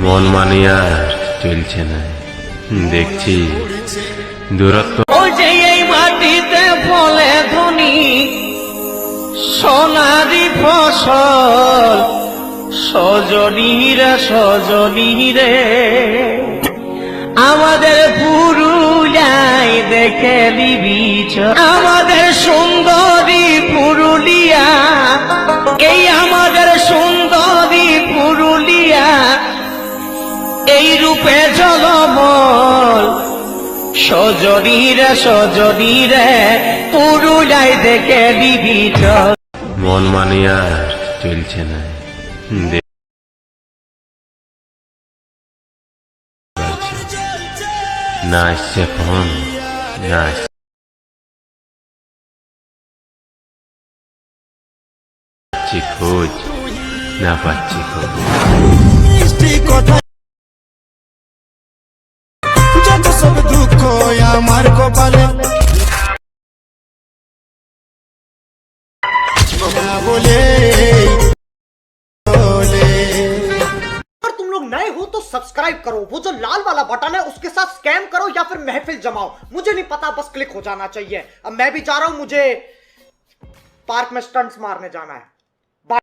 মন মানি আর চলছে না, দেখছি দূরত্ব। ও যে এই মাটিতে ফলে ধনী সোনারি ফসল, সজনী রে সজনী রে আমাদের পুরুলিয়ায় দেখে দিবি, আমাদের সুন্দরী পুরুলিয়া, এই আমাদের সুন্দরী পুরুলিয়া, এই রূপে জলমল সজনী রে পুরুলিয়ায় দেখে দিবি চল। মন মানি আর চলছে না, না আসছে ফোন, না পাচ্ছি খোঁজ, না পাচ্ছি খোঁজ। যত সব দুঃখ আমার কপালে बोले अगर तुम लोग नए हो तो सब्सक्राइब करो, वो जो लाल वाला बटन है उसके साथ स्कैम करो या फिर महफिल जमाओ, मुझे नहीं पता, बस क्लिक हो जाना चाहिए। अब मैं भी जा रहा हूं, मुझे पार्क में स्टंट्स मारने जाना है। बाय।